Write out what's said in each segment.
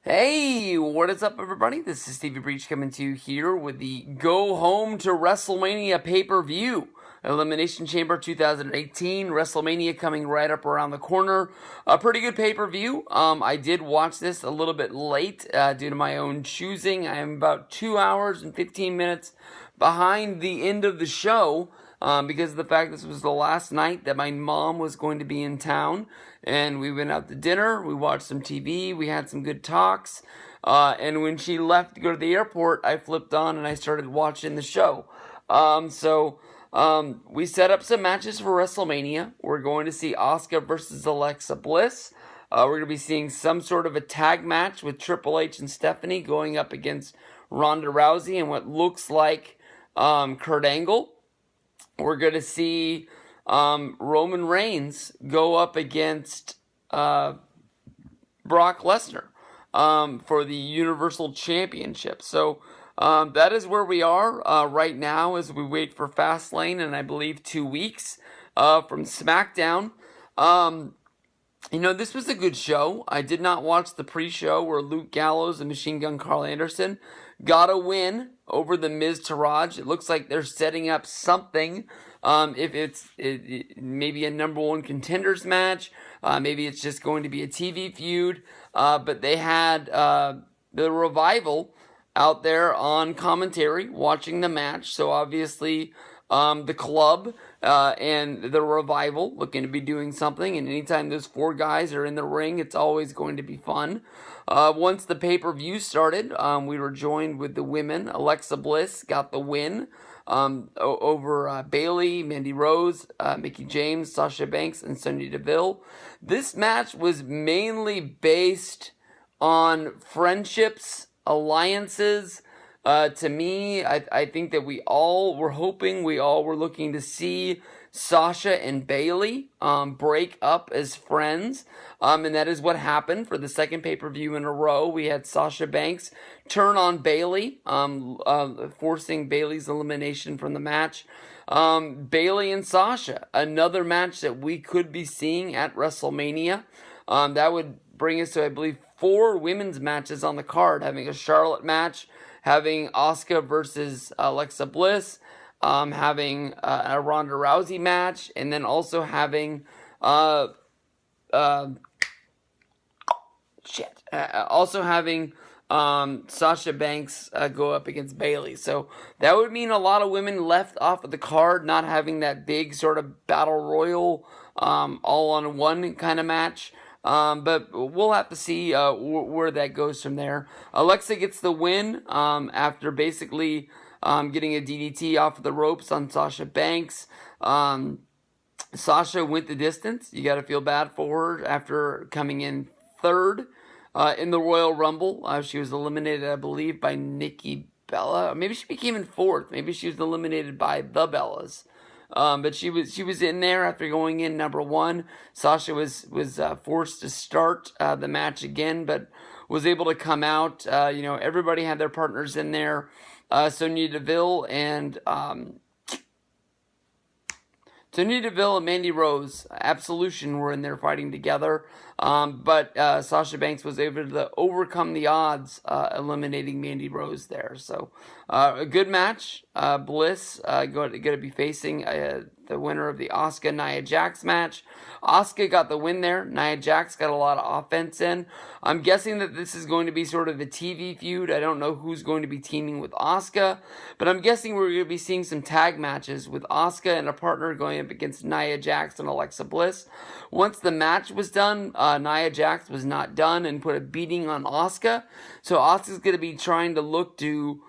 Hey, what is up, everybody? This is Stevie Breach coming to you here with the Go Home to WrestleMania pay-per-view. Elimination Chamber 2018, WrestleMania coming right up around the corner. A pretty good pay-per-view. I did watch this a little bit late due to my own choosing. I am about 2 hours and 15 minutes behind the end of the show. Because of the fact this was the last night that my mom was going to be in town. And we went out to dinner, we watched some TV, we had some good talks. And when she left to go to the airport, I flipped on and I started watching the show. We set up some matches for WrestleMania. We're going to see Asuka versus Alexa Bliss. We're going to be seeing some sort of a tag match with Triple H and Stephanie going up against Ronda Rousey and what looks like Kurt Angle. We're going to see Roman Reigns go up against Brock Lesnar for the Universal Championship. So that is where we are right now as we wait for Fastlane in, I believe, 2 weeks from SmackDown. This was a good show. I did not watch the pre-show where Luke Gallows and Machine Gun Carl Anderson got a win over the Miz Taraj. It looks like they're setting up something. If it's maybe a number one contenders match, maybe it's just going to be a TV feud. But they had the Revival out there on commentary watching the match. So obviously the Club and the Revival looking to be doing something. And anytime those four guys are in the ring, it's always going to be fun. Once the pay-per-view started, we were joined with the women. Alexa Bliss got the win over Bayley, Mandy Rose, Mickie James, Sasha Banks, and Sonya Deville. This match was mainly based on friendships, alliances. To me, I think that we all were hoping, we all were looking to see Sasha and Bayley break up as friends. And that is what happened for the second pay-per-view in a row. We had Sasha Banks turn on Bayley, forcing Bayley's elimination from the match. Bayley and Sasha, another match that we could be seeing at WrestleMania. That would bring us to, I believe, 4 women's matches on the card, having a Charlotte match, having Asuka versus Alexa Bliss, having a Ronda Rousey match, and then also having Sasha Banks go up against Bayley. So that would mean a lot of women left off of the card, not having that big sort of battle royal, all-on-one kind of match. But we'll have to see where that goes from there. Alexa gets the win after basically getting a DDT off of the ropes on Sasha Banks. Sasha went the distance. You got to feel bad for her after coming in third in the Royal Rumble. She was eliminated, I believe, by Nikki Bella. Maybe she became in fourth. Maybe she was eliminated by the Bellas. But she was in there after going in number 1. Sasha was forced to start the match again, but was able to come out. Everybody had their partners in there. Sonya Deville and Mandy Rose, Absolution, were in there fighting together. But Sasha Banks was able to overcome the odds, eliminating Mandy Rose there. So a good match. Bliss going to be facing the winner of the Asuka Nia Jax match. Asuka got the win there. Nia Jax got a lot of offense in. I'm guessing that this is going to be sort of a TV feud. I don't know who's going to be teaming with Asuka, but I'm guessing we're going to be seeing some tag matches with Asuka and a partner going up against Nia Jax and Alexa Bliss. Once the match was done, Nia Jax was not done and put a beating on Asuka. So Asuka's going to be trying to look to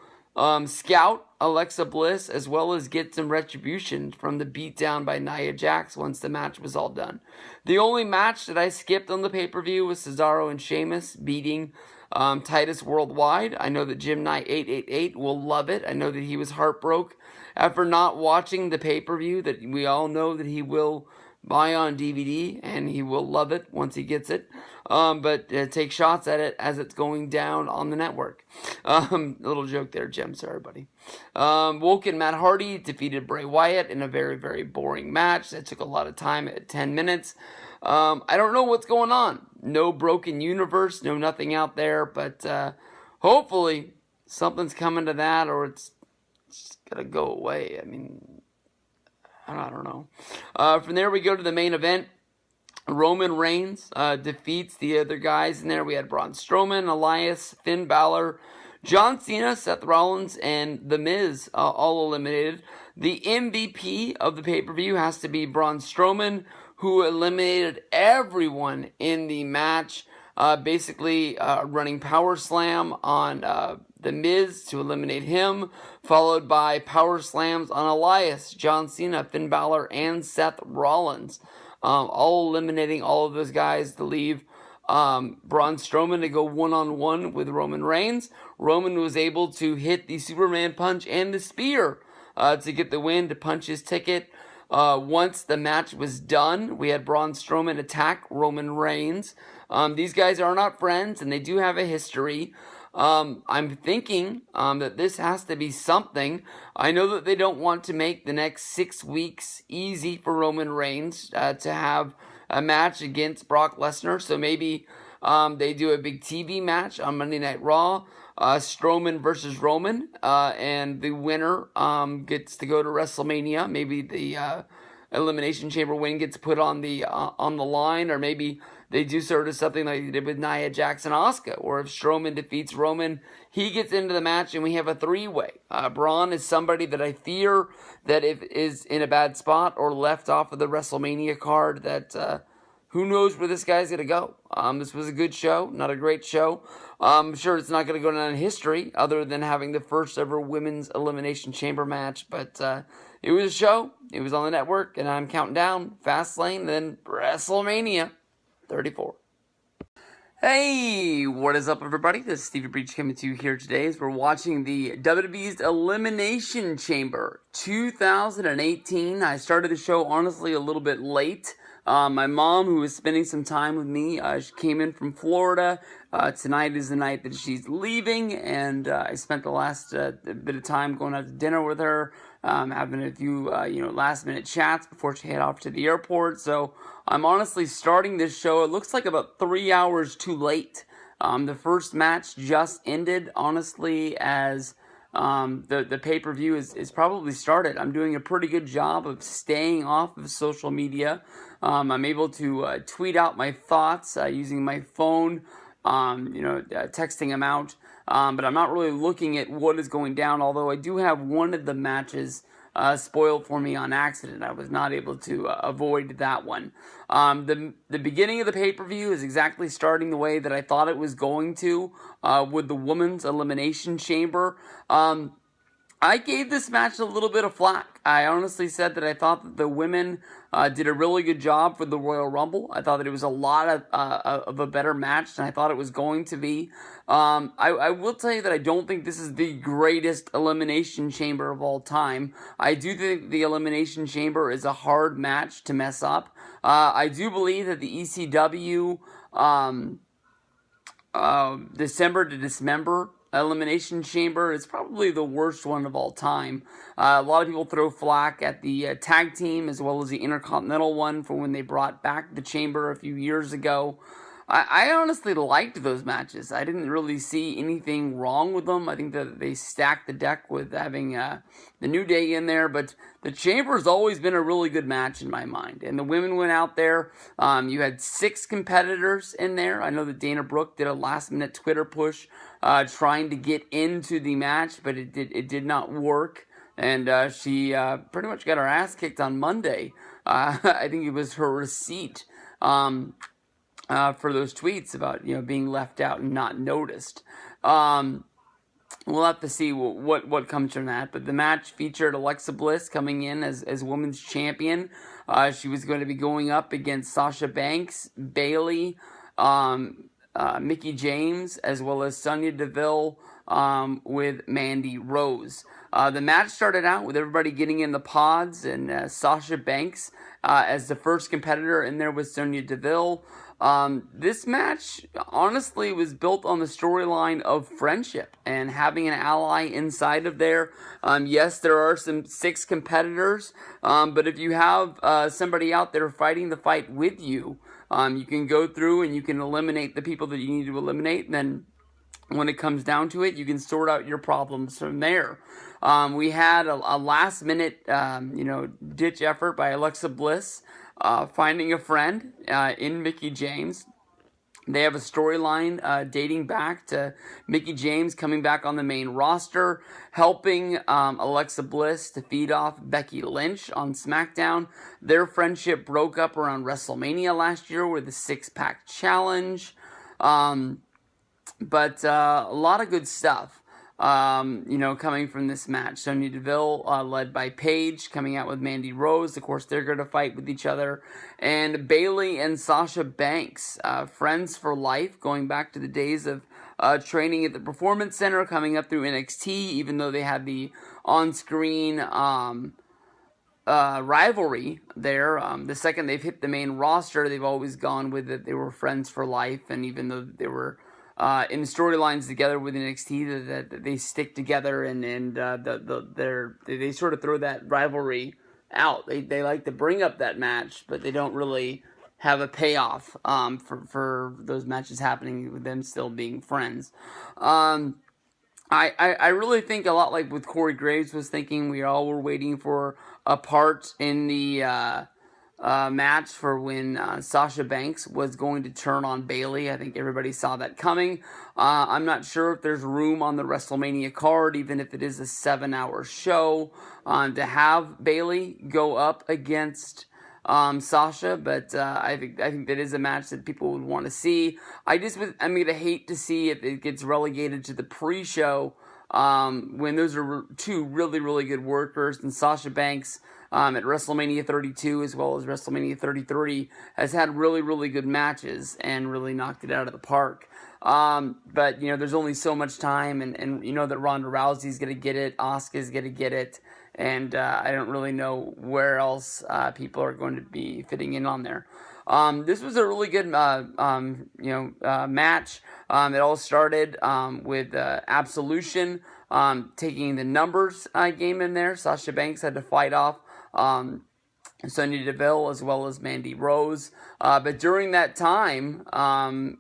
scout Alexa Bliss as well as get some retribution from the beatdown by Nia Jax once the match was all done. The only match that I skipped on the pay-per-view was Cesaro and Sheamus beating Titus Worldwide. I know that Jim Knight 888 will love it. I know that he was heartbroken after not watching the pay-per-view, that we all know that he will buy on DVD, and he will love it once he gets it. But take shots at it as it's going down on the network. Little joke there, Jim. Sorry, buddy. Woken Matt Hardy defeated Bray Wyatt in a very, very boring match that took a lot of time at 10 minutes. I don't know what's going on. No broken universe, no nothing out there, but hopefully something's coming to that, or it's just gonna go away. I mean, I don't know. From there we go to the main event. Roman Reigns defeats the other guys in there. We had Braun Strowman, Elias, Finn Balor, John Cena, Seth Rollins, and The Miz all eliminated. The MVP of the pay-per-view has to be Braun Strowman, who eliminated everyone in the match, basically running Power Slam on The Miz to eliminate him, followed by Power Slams on Elias, John Cena, Finn Balor, and Seth Rollins. All eliminating all of those guys to leave Braun Strowman to go one-on-one with Roman Reigns. Roman was able to hit the Superman punch and the spear to get the win, to punch his ticket. Once the match was done, we had Braun Strowman attack Roman Reigns. These guys are not friends, and they do have a history. I'm thinking that this has to be something. I know that they don't want to make the next 6 weeks easy for Roman Reigns to have a match against Brock Lesnar. So maybe they do a big TV match on Monday Night Raw, Strowman versus Roman, and the winner gets to go to WrestleMania. Maybe the Elimination Chamber win gets put on the line, or maybe they do sort of something like they did with Nia Jax and Asuka, or if Strowman defeats Roman, he gets into the match and we have a three-way. Braun is somebody that I fear that if is in a bad spot or left off of the WrestleMania card, that who knows where this guy's going to go. This was a good show, not a great show. I'm sure it's not going to go down in history other than having the first ever women's Elimination Chamber match, but it was a show. It was on the network, and I'm counting down Fastlane, then WrestleMania 34. Hey, what is up, everybody? This is Stevie Breach coming to you here today as we're watching the WWE's Elimination Chamber 2018. I started the show, honestly, a little bit late. My mom, who was spending some time with me, she came in from Florida. Tonight is the night that she's leaving, and I spent the last bit of time going out to dinner with her, having a few last-minute chats before she head off to the airport. So I'm honestly starting this show. It looks like about 3 hours too late. The first match just ended, honestly, as the pay-per-view is probably started. I'm doing a pretty good job of staying off of social media. I'm able to tweet out my thoughts using my phone, texting them out. But I'm not really looking at what is going down, although I do have one of the matches spoiled for me on accident. I was not able to avoid that one. The beginning of the pay-per-view is exactly starting the way that I thought it was going to, with the Women's Elimination Chamber. I gave this match a little bit of flack. I honestly said that I thought that the women did a really good job for the Royal Rumble. I thought that it was a lot of a better match than I thought it was going to be. I will tell you that I don't think this is the greatest Elimination Chamber of all time. I do think the Elimination Chamber is a hard match to mess up. I do believe that the ECW December to Dismember Elimination Chamber is probably the worst one of all time. A lot of people throw flack at the tag team as well as the Intercontinental one for when they brought back the Chamber a few years ago. I honestly liked those matches. I didn't really see anything wrong with them. I think that they stacked the deck with having the New Day in there, but the Chamber's always been a really good match in my mind. And the women went out there. You had 6 competitors in there. I know that Dana Brooke did a last-minute Twitter push trying to get into the match, but it did not work. And she pretty much got her ass kicked on Monday. I think it was her receipt for those tweets about being left out and not noticed. We'll have to see what comes from that. But the match featured Alexa Bliss coming in as women's champion. She was going to be going up against Sasha Banks, Bayley, Mickie James, as well as Sonya Deville with Mandy Rose. The match started out with everybody getting in the pods, and Sasha Banks as the first competitor in there with Sonya Deville. This match, honestly, was built on the storyline of friendship and having an ally inside of there. Yes, there are some 6 competitors, but if you have somebody out there fighting the fight with you, You can go through and you can eliminate the people that you need to eliminate, and then when it comes down to it, you can sort out your problems from there. We had a last-minute, ditch effort by Alexa Bliss, finding a friend in Mickie James. They have a storyline dating back to Mickie James coming back on the main roster, helping Alexa Bliss to feed off Becky Lynch on SmackDown. Their friendship broke up around WrestleMania last year with the six-pack challenge. But a lot of good stuff, coming from this match. Sonya Deville, led by Paige, coming out with Mandy Rose. Of course, they're going to fight with each other. And Bayley and Sasha Banks, friends for life, going back to the days of training at the Performance Center, coming up through NXT, even though they had the on-screen rivalry there. The second they've hit the main roster, they've always gone with it. They were friends for life, and even though they were in storylines together with NXT, that they stick together, and they sort of throw that rivalry out. They like to bring up that match, but they don't really have a payoff for those matches happening with them still being friends. I really think a lot like with Corey Graves was thinking. We all were waiting for a part in the match for when Sasha Banks was going to turn on Bayley. I think everybody saw that coming. I'm not sure if there's room on the WrestleMania card, even if it is a 7-hour show, to have Bayley go up against Sasha, but I think that is a match that people would want to see. I'm going to hate to see if it gets relegated to the pre-show when those are two really, really good workers, and Sasha Banks at WrestleMania 32 as well as WrestleMania 33 has had really, really good matches and really knocked it out of the park. But, there's only so much time, and you know that Ronda Rousey's going to get it, Asuka's going to get it, and I don't really know where else people are going to be fitting in on there. This was a really good, match. It all started with Absolution taking the numbers game in there. Sasha Banks had to fight off Sonya Deville as well as Mandy Rose. But during that time,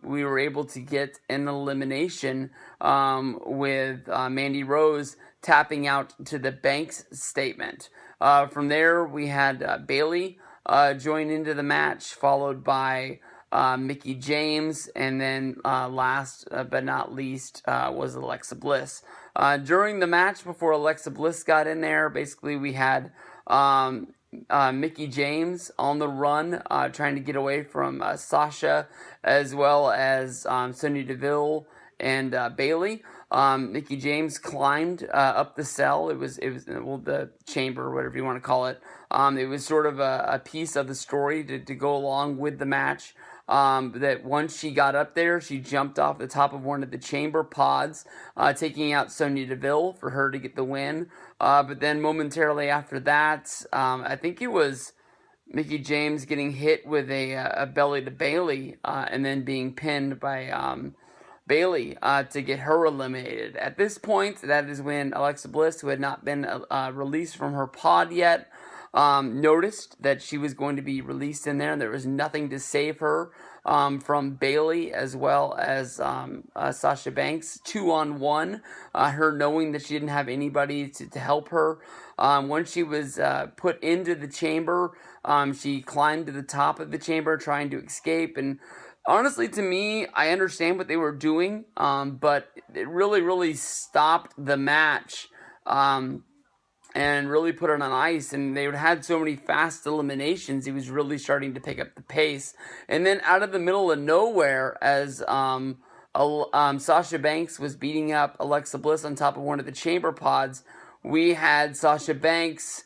we were able to get an elimination with Mandy Rose tapping out to the Banks statement. From there, we had Bayley join into the match, followed by Mickie James, and then last but not least was Alexa Bliss. During the match, before Alexa Bliss got in there, basically we had Mickie James on the run, trying to get away from Sasha, as well as Sonya Deville and Bayley. Mickie James climbed up the cell. It was the chamber, whatever you want to call it. It was sort of a piece of the story to go along with the match. That once she got up there, she jumped off the top of one of the chamber pods, taking out Sonya Deville for her to get the win. But then momentarily after that, I think it was Mickie James getting hit with a belly to Bayley, and then being pinned by Bayley to get her eliminated. At this point, that is when Alexa Bliss, who had not been released from her pod yet, noticed that she was going to be released in there, and there was nothing to save her from Bayley as well as Sasha Banks. 2-on-1, her knowing that she didn't have anybody to help her. Once she was put into the chamber, she climbed to the top of the chamber trying to escape, and honestly, to me, I understand what they were doing, but it really, really stopped the match. And really put it on ice, and they had so many fast eliminations, he was really starting to pick up the pace. And then out of the middle of nowhere, as Sasha Banks was beating up Alexa Bliss on top of one of the chamber pods, we had Sasha Banks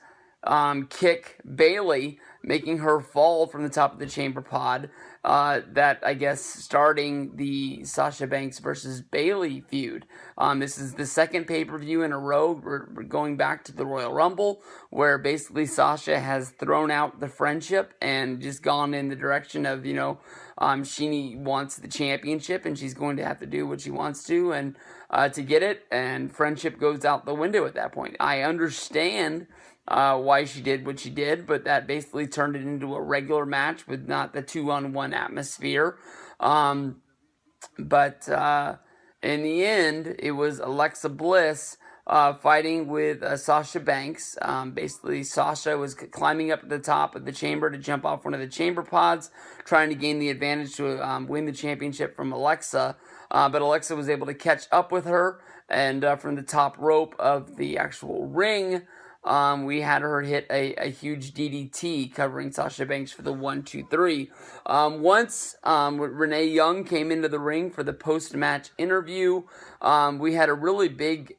kick Bayley, making her fall from the top of the chamber pod. That, I guess, starting the Sasha Banks versus Bayley feud. This is the second pay-per-view in a row. We're going back to the Royal Rumble, where basically Sasha has thrown out the friendship and just gone in the direction of, she wants the championship, and she's going to have to do what she wants to, and to get it, and friendship goes out the window at that point. I understand why she did what she did, but that basically turned it into a regular match with not the 2-on-1 atmosphere. But in the end, it was Alexa Bliss fighting with Sasha Banks. Basically, Sasha was climbing up to the top of the chamber to jump off one of the chamber pods, trying to gain the advantage to win the championship from Alexa. But Alexa was able to catch up with her, and from the top rope of the actual ring, we had her hit a huge DDT covering Sasha Banks for the 1-2-3. Once Renee Young came into the ring for the post-match interview, we had a really big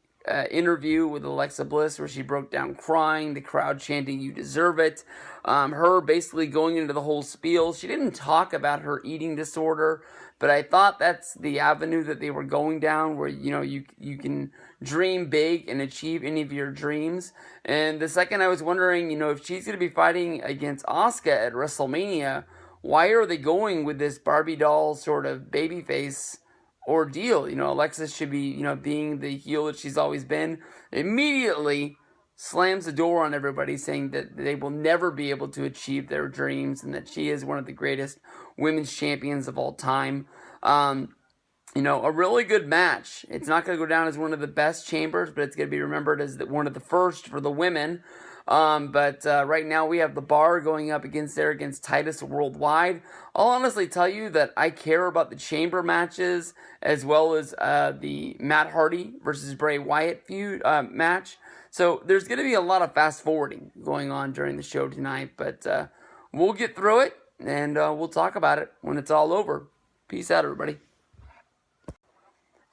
interview with Alexa Bliss where she broke down crying, the crowd chanting, "You deserve it." Her basically going into the whole spiel. She didn't talk about her eating disorder, but I thought that's the avenue that they were going down, where you can dream big and achieve any of your dreams. And the second I was wondering, if she's going to be fighting against Asuka at WrestleMania, why are they going with this Barbie doll sort of babyface ordeal? Alexa should be, being the heel that she's always been. Immediately slams the door on everybody, saying that they will never be able to achieve their dreams and that she is one of the greatest women's champions of all time. A really good match. It's not going to go down as one of the best chambers, but it's going to be remembered as one of the first for the women. But right now we have the Bar going up against Titus Worldwide. I'll honestly tell you that I care about the chamber matches as well as the Matt Hardy versus Bray Wyatt feud match. So there's going to be a lot of fast forwarding going on during the show tonight, but we'll get through it and we'll talk about it when it's all over. Peace out, everybody.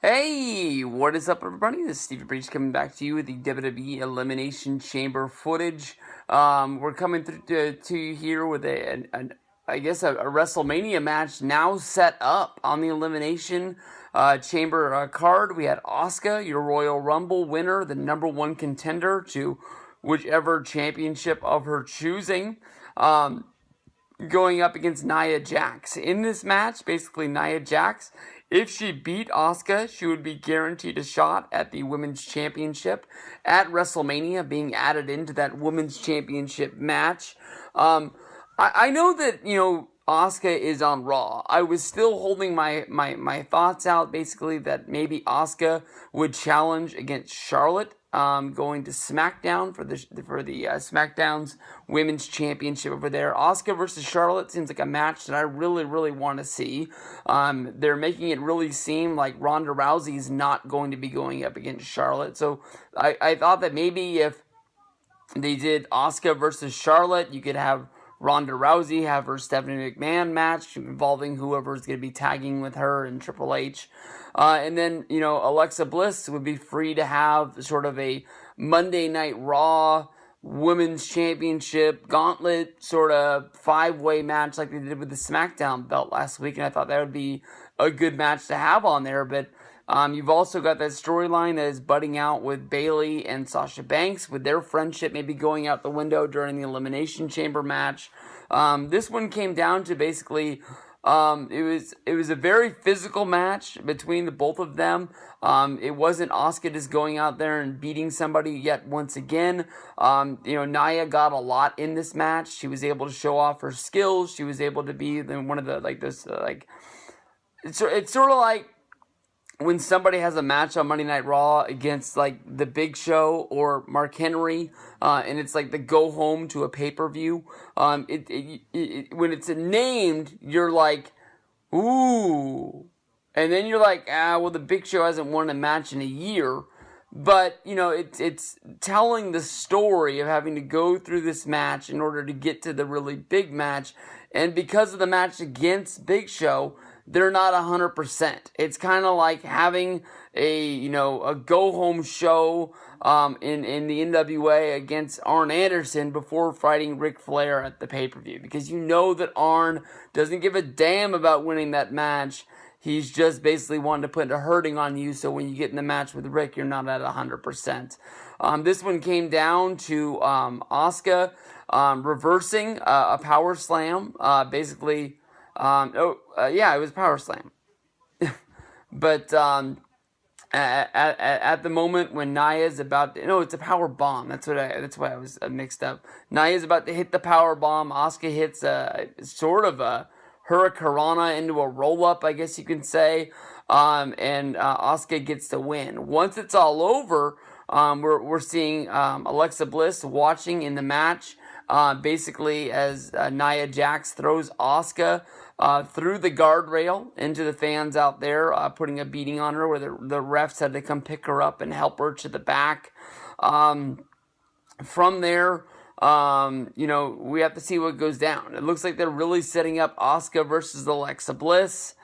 Hey, what is up, everybody? This is Stevie Breach coming back to you with the WWE Elimination Chamber footage. We're coming through to you here with a WrestleMania match now set up on the Elimination Chamber card. We had Asuka, your Royal Rumble winner, the number one contender to whichever championship of her choosing, going up against Nia Jax. In this match, basically Nia Jax, if she beat Asuka, she would be guaranteed a shot at the Women's Championship at WrestleMania, being added into that Women's Championship match. I know that, Asuka is on Raw. I was still holding my thoughts out, basically, that maybe Asuka would challenge against Charlotte, going to SmackDown for the SmackDown's Women's Championship over there. Asuka versus Charlotte seems like a match that I really, really want to see. They're making it really seem like Ronda Rousey is not going to be going up against Charlotte. So I thought that maybe if they did Asuka versus Charlotte, you could have Ronda Rousey have her Stephanie McMahon match involving whoever is going to be tagging with her and Triple H. And then, Alexa Bliss would be free to have sort of a Monday Night Raw Women's Championship gauntlet sort of 5-way match like they did with the SmackDown belt last week. And I thought that would be a good match to have on there. But you've also got that storyline that is budding out with Bayley and Sasha Banks, with their friendship maybe going out the window during the Elimination Chamber match. This one came down to basically, it was a very physical match between the both of them. It wasn't Asuka just going out there and beating somebody yet once again. Nia got a lot in this match. She was able to show off her skills. She was able to be one of the, it's sort of like when somebody has a match on Monday Night Raw against the Big Show or Mark Henry, and it's like the go home to a pay-per-view, when it's named, you're like, ooh. And then you're like, the Big Show hasn't won a match in a year. But, it's telling the story of having to go through this match in order to get to the really big match. And because of the match against Big Show, they're not 100%. It's kind of like having a go-home show in the NWA against Arn Anderson before fighting Ric Flair at the pay-per-view. Because that Arn doesn't give a damn about winning that match. He's just basically wanting to put a hurting on you, so when you get in the match with Rick, you're not at 100%. This one came down to Asuka reversing a power slam. Basically, it was power slam. But at the moment when Nia's about to, no, it's a power bomb. That's why I was mixed up. Nia's about to hit the power bomb. Asuka hits sort of a hurricanrana into a roll up, I guess you can say. And Asuka gets the win. Once it's all over, we're seeing Alexa Bliss watching in the match. Basically, as Nia Jax throws Asuka through the guardrail into the fans out there, putting a beating on her, where the refs had to come pick her up and help her to the back. From there, we have to see what goes down. It looks like they're really setting up Asuka versus Alexa Bliss.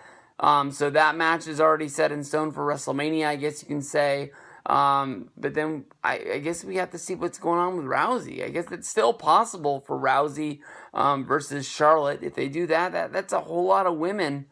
So that match is already set in stone for WrestleMania, I guess you can say. But then I guess we have to see what's going on with Rousey. I guess it's still possible for Rousey versus Charlotte. If they do that's a whole lot of women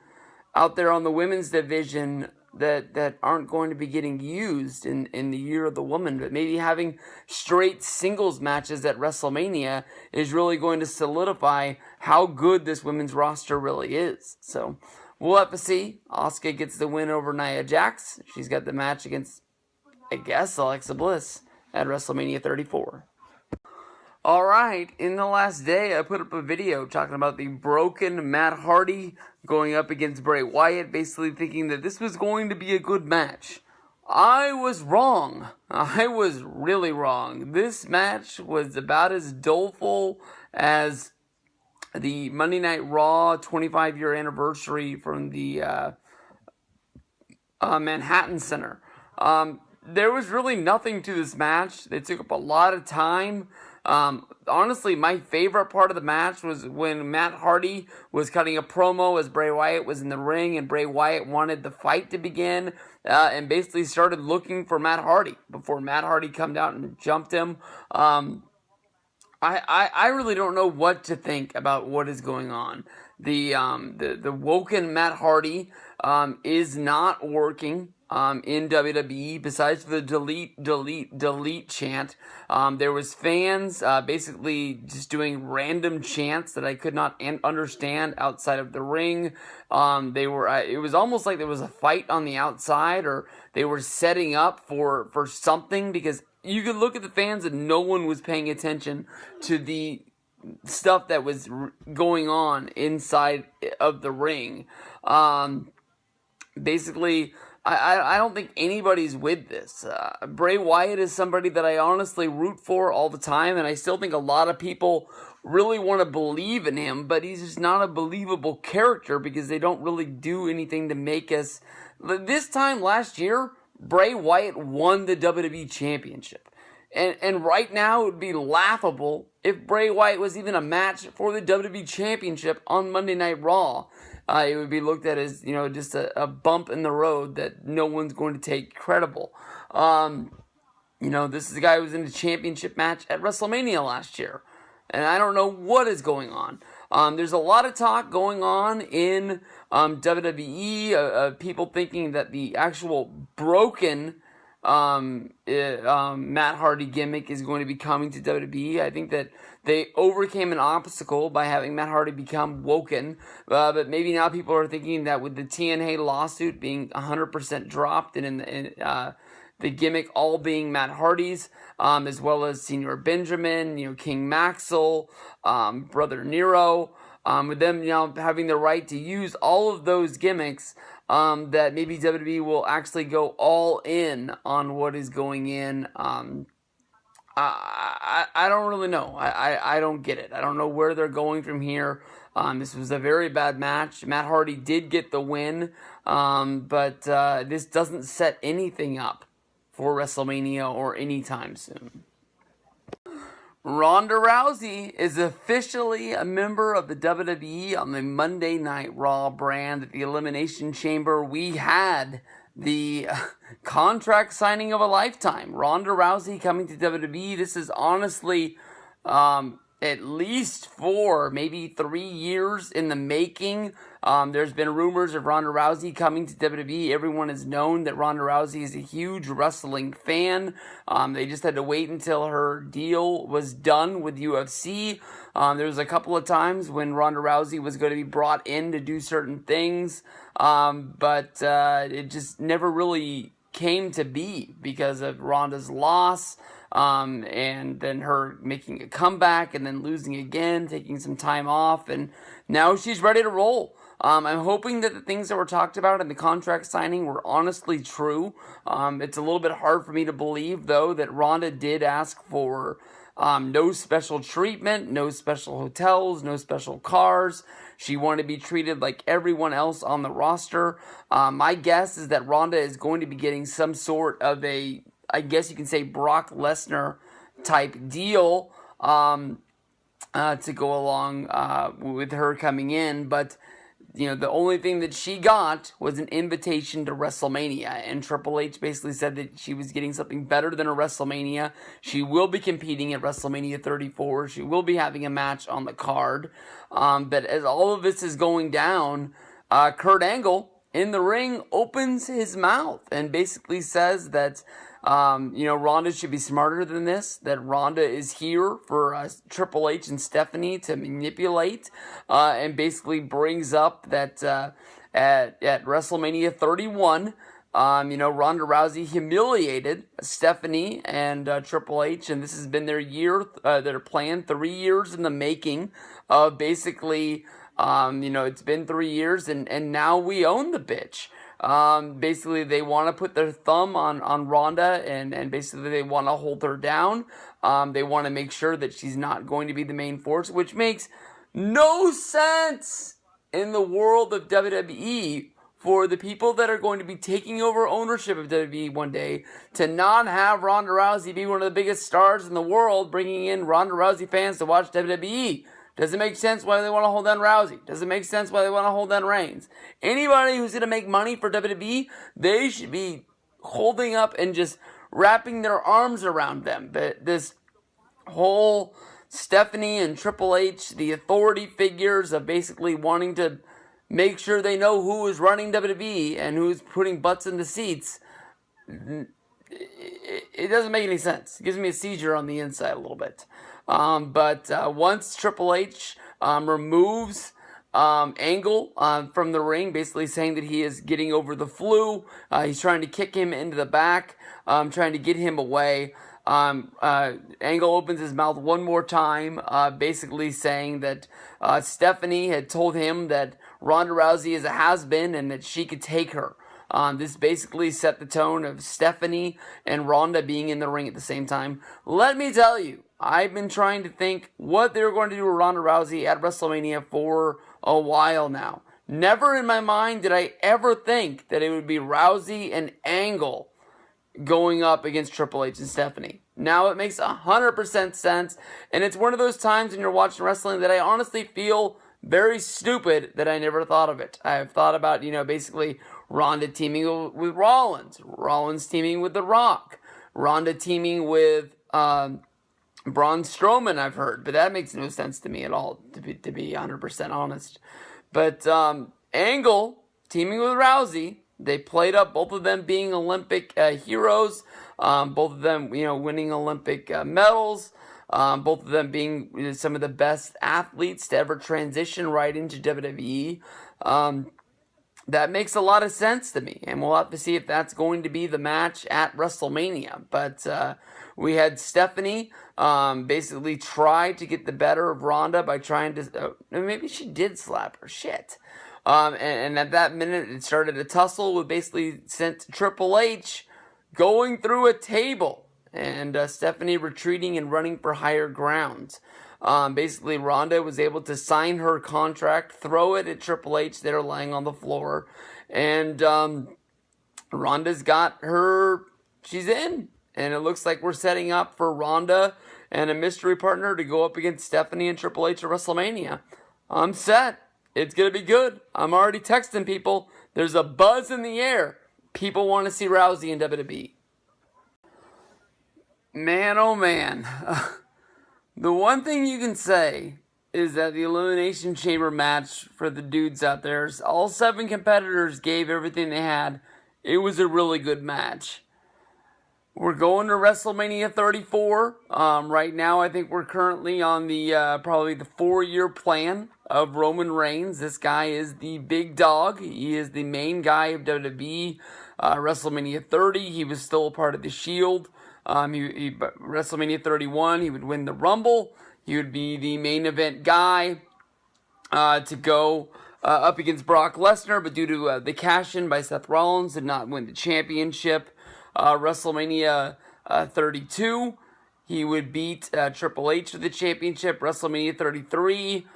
out there on the women's division that aren't going to be getting used in the year of the woman. But maybe having straight singles matches at WrestleMania is really going to solidify how good this women's roster really is. So we'll have to see. Asuka gets the win over Nia Jax. She's got the match against, I guess, Alexa Bliss at WrestleMania 34. Alright, in the last day, I put up a video talking about the broken Matt Hardy going up against Bray Wyatt, basically thinking that this was going to be a good match. I was wrong. I was really wrong. This match was about as doleful as the Monday Night Raw 25-year anniversary from the Manhattan Center. There was really nothing to this match. They took up a lot of time. Honestly, my favorite part of the match was when Matt Hardy was cutting a promo as Bray Wyatt was in the ring, and Bray Wyatt wanted the fight to begin, and basically started looking for Matt Hardy before Matt Hardy come out and jumped him. I really don't know what to think about what is going on. The woken Matt Hardy is not working in WWE, besides the delete chant. There was fans basically just doing random chants that I could not understand outside of the ring. It was almost like there was a fight on the outside, or they were setting up for something, because you could look at the fans and no one was paying attention to the stuff that was going on inside of the ring. Basically, I don't think anybody's with this. Bray Wyatt is somebody that I honestly root for all the time, and I still think a lot of people really want to believe in him, but he's just not a believable character because they don't really do anything to make us... This time last year, Bray Wyatt won the WWE Championship. And right now, it would be laughable if Bray Wyatt was even a match for the WWE Championship on Monday Night Raw. It would be looked at as, just a bump in the road that no one's going to take credible. This is a guy who was in the championship match at WrestleMania last year. And I don't know what is going on. There's a lot of talk going on in WWE, people thinking that the actual broken Matt Hardy gimmick is going to be coming to WWE. I think that they overcame an obstacle by having Matt Hardy become woken, but maybe now people are thinking that with the TNA lawsuit being 100% dropped and the gimmick all being Matt Hardy's, as well as Senior Benjamin, King Maxwell, Brother Nero, with them having the right to use all of those gimmicks, that maybe WWE will actually go all in on what is going in. I don't really know. I don't get it. I don't know where they're going from here. This was a very bad match. Matt Hardy did get the win, but this doesn't set anything up for WrestleMania or anytime soon. Ronda Rousey is officially a member of the WWE on the Monday Night Raw brand at the Elimination Chamber. We had the contract signing of a lifetime. Ronda Rousey coming to WWE. This is honestly at least 4, maybe 3 years in the making. There's been rumors of Ronda Rousey coming to WWE. Everyone has known that Ronda Rousey is a huge wrestling fan. They just had to wait until her deal was done with UFC. There was a couple of times when Ronda Rousey was going to be brought in to do certain things, but it just never really came to be because of Ronda's loss, and then her making a comeback and then losing again, taking some time off, and now she's ready to roll. I'm hoping that the things that were talked about in the contract signing were honestly true. It's a little bit hard for me to believe, though, that Ronda did ask for no special treatment, no special hotels, no special cars. She wanted to be treated like everyone else on the roster. My guess is that Ronda is going to be getting some sort of a, I guess you can say, Brock Lesnar type deal to go along with her coming in. But the only thing that she got was an invitation to WrestleMania, and Triple H basically said that she was getting something better than a WrestleMania. She will be competing at WrestleMania 34. She will be having a match on the card. But as all of this is going down, Kurt Angle in the ring opens his mouth and basically says that Ronda should be smarter than this, that Ronda is here for Triple H and Stephanie to manipulate, and basically brings up that at WrestleMania 31, Ronda Rousey humiliated Stephanie and Triple H, and this has been their plan, 3 years in the making of basically, it's been 3 years, and now we own the bitch. Basically, they want to put their thumb on Ronda, and basically they want to hold her down. They want to make sure that she's not going to be the main force, which makes no sense in the world of WWE for the people that are going to be taking over ownership of WWE one day to not have Ronda Rousey be one of the biggest stars in the world, bringing in Ronda Rousey fans to watch WWE. Doesn't make sense why they want to hold down Rousey. Doesn't make sense why they want to hold down Reigns. Anybody who's going to make money for WWE, they should be holding up and just wrapping their arms around them. But this whole Stephanie and Triple H, the authority figures of basically wanting to make sure they know who is running WWE and who's putting butts in the seats, it doesn't make any sense. It gives me a seizure on the inside a little bit. But once Triple H removes Angle from the ring, basically saying that he is getting over the flu, he's trying to kick him into the back, trying to get him away. Angle opens his mouth one more time, basically saying that Stephanie had told him that Ronda Rousey is a has-been and that she could take her. This basically set the tone of Stephanie and Ronda being in the ring at the same time. Let me tell you, I've been trying to think what they were going to do with Ronda Rousey at WrestleMania for a while now. Never in my mind did I ever think that it would be Rousey and Angle going up against Triple H and Stephanie. Now it makes 100% sense, and it's one of those times when you're watching wrestling that I honestly feel very stupid that I never thought of it. I've thought about, basically Ronda teaming with Rollins, Rollins teaming with The Rock, Ronda teaming with Braun Strowman, I've heard, but that makes no sense to me at all, to be 100% honest. But Angle teaming with Rousey, they played up both of them being Olympic heroes, both of them, winning Olympic medals, both of them being some of the best athletes to ever transition right into WWE. That makes a lot of sense to me, and we'll have to see if that's going to be the match at WrestleMania. But we had Stephanie basically try to get the better of Ronda by trying to... maybe she did slap her. Shit. And at that minute, it started a tussle, which basically sent Triple H going through a table, and Stephanie retreating and running for higher ground. Basically, Ronda was able to sign her contract, throw it at Triple H there lying on the floor, and Ronda's got her, she's in. And it looks like we're setting up for Ronda and a mystery partner to go up against Stephanie and Triple H at WrestleMania. I'm set. It's going to be good. I'm already texting people. There's a buzz in the air. People want to see Rousey in WWE. Man, oh man. The one thing you can say is that the Elimination Chamber match for the dudes out there, all 7 competitors gave everything they had. It was a really good match. We're going to WrestleMania 34. Right now, I think we're currently on the probably the 4-year plan of Roman Reigns. This guy is the big dog. He is the main guy of WWE. WrestleMania 30, he was still a part of the Shield. WrestleMania 31, he would win the Rumble. He would be the main event guy to go up against Brock Lesnar, but due to the cash-in by Seth Rollins, did not win the championship. WrestleMania 32, he would beat Triple H for the championship. WrestleMania 33,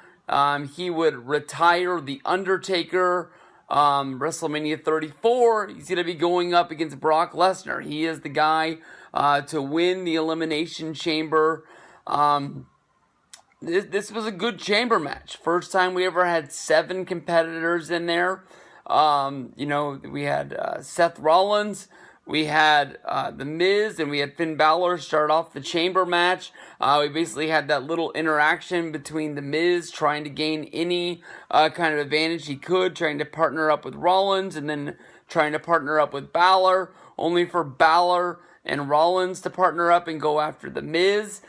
he would retire The Undertaker. WrestleMania 34, he's going to be going up against Brock Lesnar. He is the guy to win the Elimination Chamber. This was a good chamber match. First time we ever had 7 competitors in there. We had Seth Rollins, we had The Miz, and we had Finn Balor start off the chamber match. We basically had that little interaction between The Miz trying to gain any kind of advantage he could, trying to partner up with Rollins, and then trying to partner up with Balor, only for Balor and Rollins to partner up and go after The Miz.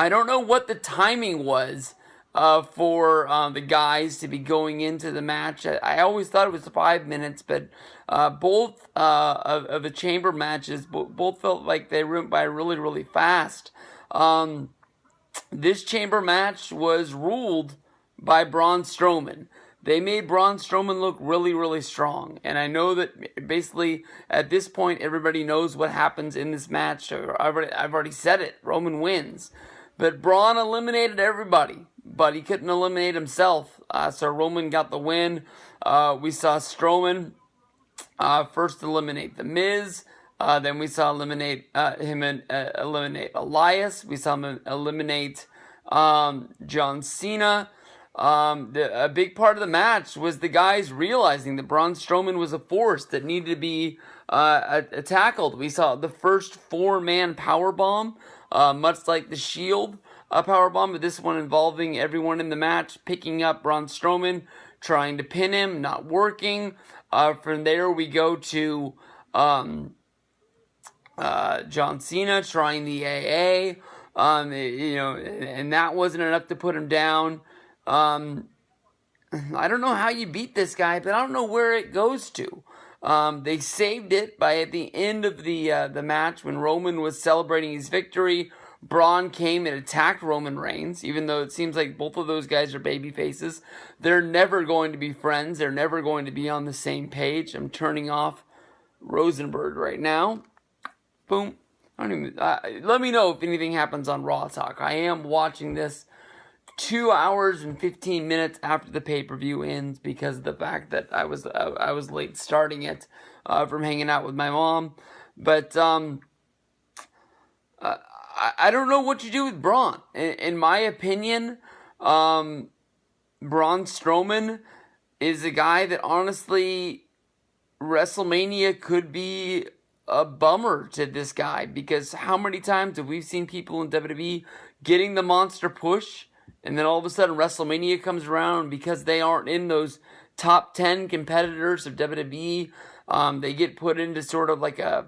I don't know what the timing was for the guys to be going into the match. I always thought it was 5 minutes, but both of the chamber matches, both felt like they went by really, really fast. This chamber match was ruled by Braun Strowman. They made Braun Strowman look really, really strong. And I know that basically at this point everybody knows what happens in this match. I've already said it. Roman wins. But Braun eliminated everybody, but he couldn't eliminate himself. So Roman got the win. We saw Strowman first eliminate The Miz. Then we saw eliminate Elias. We saw him eliminate John Cena. A big part of the match was the guys realizing that Braun Strowman was a force that needed to be tackled. We saw the first 4-man powerbomb, much like the Shield powerbomb, but this one involving everyone in the match, picking up Braun Strowman, trying to pin him, not working. From there we go to John Cena trying the AA, and that wasn't enough to put him down. I don't know how you beat this guy, but I don't know where it goes to. They saved it by at the end of the match when Roman was celebrating his victory. Braun came and attacked Roman Reigns, even though it seems like both of those guys are baby faces. They're never going to be friends. They're never going to be on the same page. I'm turning off Rosenberg right now. Boom. Let me know if anything happens on Raw Talk. I am watching this 2 hours and 15 minutes after the pay-per-view ends because of the fact that I was late starting it from hanging out with my mom. But I don't know what you do with Braun. In my opinion, Braun Strowman is a guy that honestly WrestleMania could be a bummer to this guy, because how many times have we seen people in WWE getting the monster push, and then all of a sudden WrestleMania comes around, because they aren't in those top 10 competitors of WWE, they get put into sort of like a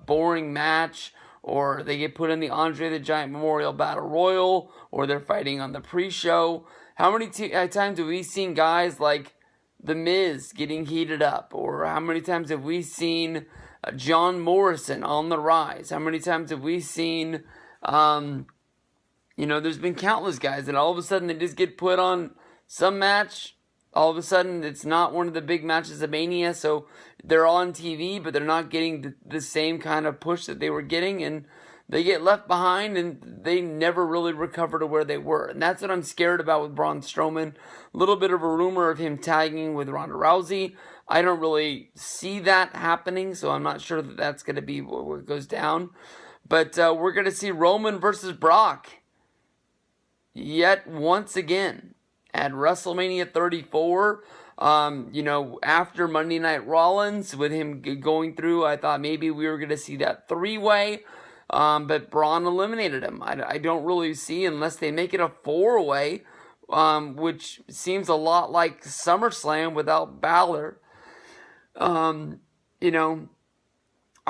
boring match, or they get put in the Andre the Giant Memorial Battle Royal, or they're fighting on the pre-show. How many times have we seen guys like The Miz getting heated up? Or how many times have we seen John Morrison on the rise? How many times have we seen, there's been countless guys that all of a sudden they just get put on some match. All of a sudden it's not one of the big matches of Mania, so they're on TV, but they're not getting the same kind of push that they were getting, and they get left behind, and they never really recover to where they were. And that's what I'm scared about with Braun Strowman. A little bit of a rumor of him tagging with Ronda Rousey. I don't really see that happening, so I'm not sure that that's going to be what goes down. But we're going to see Roman versus Brock yet once again at WrestleMania 34. After Monday Night Rollins, with him going through, I thought maybe we were going to see that 3-way. But Braun eliminated him. I don't really see, unless they make it a 4-way, which seems a lot like SummerSlam without Balor. I'm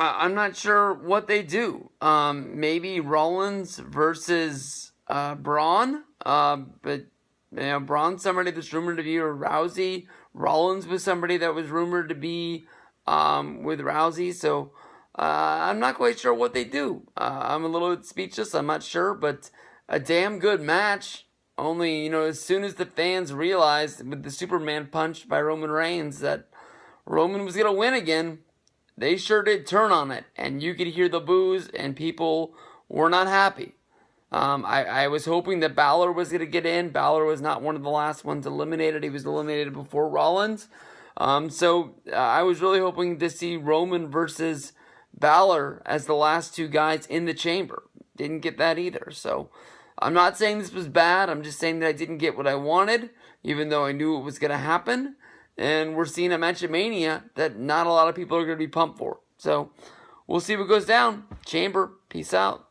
not sure what they do. Maybe Rollins versus Braun. But Braun's somebody that's rumored to be a Rousey. Rollins was somebody that was rumored to be with Rousey, so I'm not quite sure what they do. I'm a little bit speechless, I'm not sure, but a damn good match. Only, as soon as the fans realized with the Superman punch by Roman Reigns that Roman was going to win again, they sure did turn on it. And you could hear the boos, and people were not happy. I was hoping that Balor was going to get in. Balor was not one of the last ones eliminated. He was eliminated before Rollins. So I was really hoping to see Roman versus Balor as the last two guys in the chamber. Didn't get that either. So I'm not saying this was bad. I'm just saying that I didn't get what I wanted, even though I knew it was going to happen. And we're seeing a match at Mania that not a lot of people are going to be pumped for. So we'll see what goes down. Chamber, peace out.